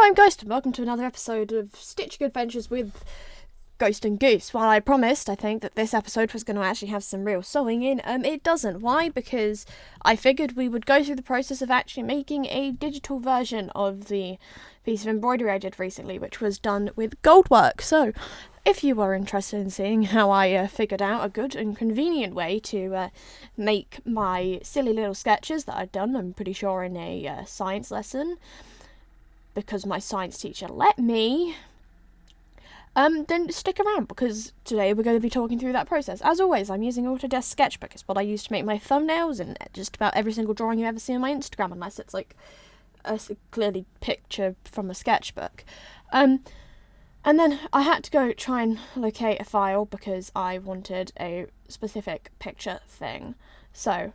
I'm Ghost, and welcome to another episode of Stitching Adventures with Ghost and Goose. While I promised, I think, that this episode was going to actually have some real sewing in, it doesn't. Why? Because I figured we would go through the process of actually making a digital version of the piece of embroidery I did recently, which was done with gold work. So, if you are interested in seeing how I figured out a good and convenient way to make my silly little sketches that I'd done, I'm pretty sure in a science lesson, because my science teacher let me, then stick around, because today we're going to be talking through that process. As always, I'm using Autodesk Sketchbook. It's what I use to make my thumbnails and just about every single drawing you ever see on my Instagram, unless it's like a clearly picture from a sketchbook. And then I had to go try and locate a file because I wanted a specific picture thing. So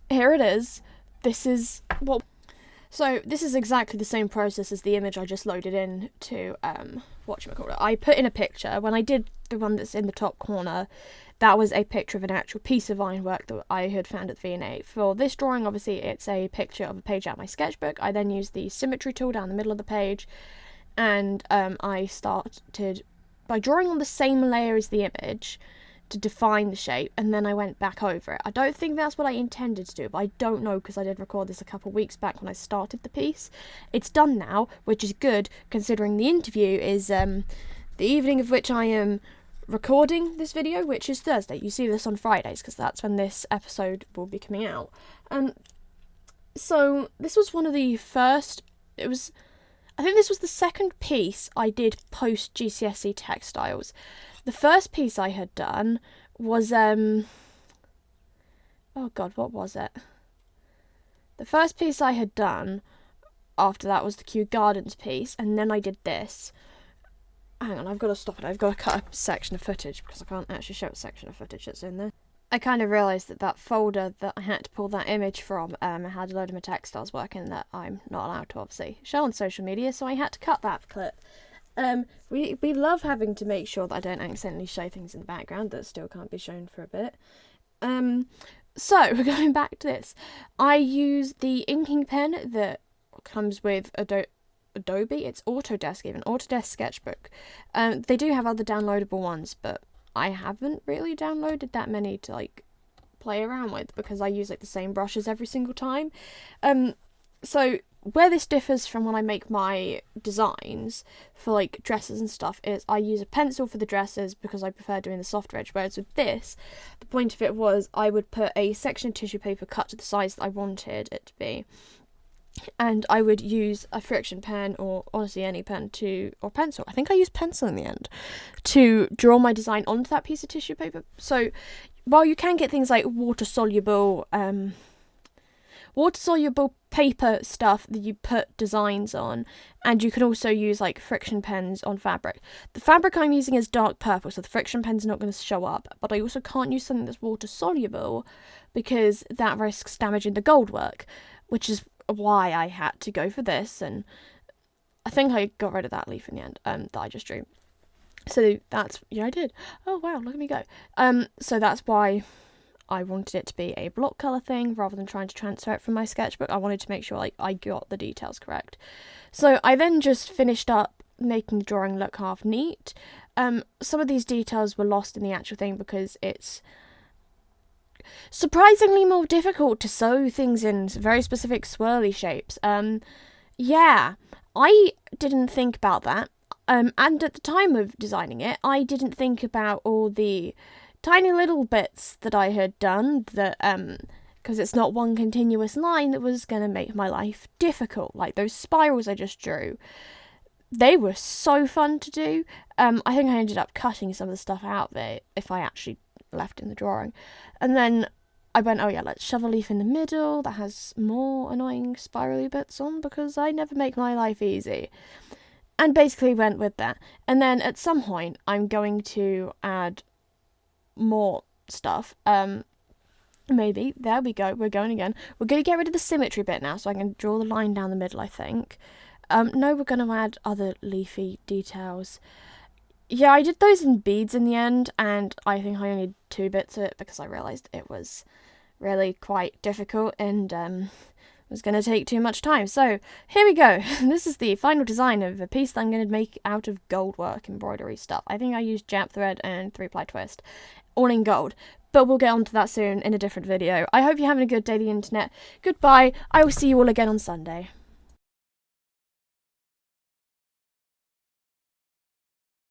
here it is. So this is exactly the same process as the image I just loaded in to whatchamacallit. I put in a picture. When I did the one that's in the top corner, that was a picture of an actual piece of ironwork that I had found at the V&A. For this drawing, obviously, it's a picture of a page out of my sketchbook. I then used the symmetry tool down the middle of the page, and I started by drawing on the same layer as the image to define the shape, and then I went back over it. I don't think that's what I intended to do, but I don't know, because I did record this a couple of weeks back when I started the piece. It's done now, which is good, considering the interview is the evening of which I am recording this video, which is Thursday. You see this on Fridays, because that's when this episode will be coming out. So this was one of the first, I think this was the second piece I did post GCSE textiles. The first piece I had done was, oh god, what was it? The first piece I had done after that was the Kew Gardens piece, and then I did this. Hang on, I've got to stop it. I've got to cut a section of footage because I can't actually show a section of footage that's in there. I kind of realised that folder that I had to pull that image from had a load of my textiles work in that I'm not allowed to obviously show on social media, so I had to cut that clip. We love having to make sure that I don't accidentally show things in the background that still can't be shown for a bit. So, going back to this, I use the inking pen that comes with Adobe. It's Autodesk even, Autodesk Sketchbook. They do have other downloadable ones, but I haven't really downloaded that many to like play around with because I use like the same brushes every single time. So where this differs from when I make my designs for like dresses and stuff is I use a pencil for the dresses because I prefer doing the soft edge, whereas with this, the point of it was I would put a section of tissue paper cut to the size that I wanted it to be, and I would use a friction pen or honestly any pen or pencil. I think I used pencil in the end to draw my design onto that piece of tissue paper. So while you can get things like water soluble paper stuff that you put designs on, and you can also use like friction pens on fabric. The fabric I'm using is dark purple, so the friction pen's not going to show up, but I also can't use something that's water soluble because that risks damaging the gold work, which is why I had to go for this. And I think I got rid of that leaf in the end that I just drew. So that's, yeah, I did. Oh wow, look at me go. So that's why I wanted it to be a block colour thing rather than trying to transfer it from my sketchbook. I wanted to make sure like I got the details correct. So I then just finished up making the drawing look half neat. Some of these details were lost in the actual thing because it's surprisingly more difficult to sew things in very specific swirly shapes. Yeah, I didn't think about that. And at the time of designing it, I didn't think about all the tiny little bits that I had done that, because it's not one continuous line, that was going to make my life difficult. Like those spirals I just drew. They were so fun to do. I think I ended up cutting some of the stuff out there if I actually left in the drawing. And then I went, oh yeah, let's shove a leaf in the middle that has more annoying spirally bits on because I never make my life easy. And basically went with that. And then at some point I'm going to add more stuff. Maybe. There we go. We're going again. We're going to get rid of the symmetry bit now so I can draw the line down the middle, I think. No, we're going to add other leafy details. Yeah, I did those in beads in the end, and I think I only did 2 bits of it because I realised it was really quite difficult, and was going to take too much time. So here we go. This is the final design of a piece that I'm going to make out of gold work embroidery stuff. I think I used jump thread and 3-ply twist, all in gold. But we'll get on to that soon in a different video. I hope you're having a good day, the internet. Goodbye. I will see you all again on Sunday.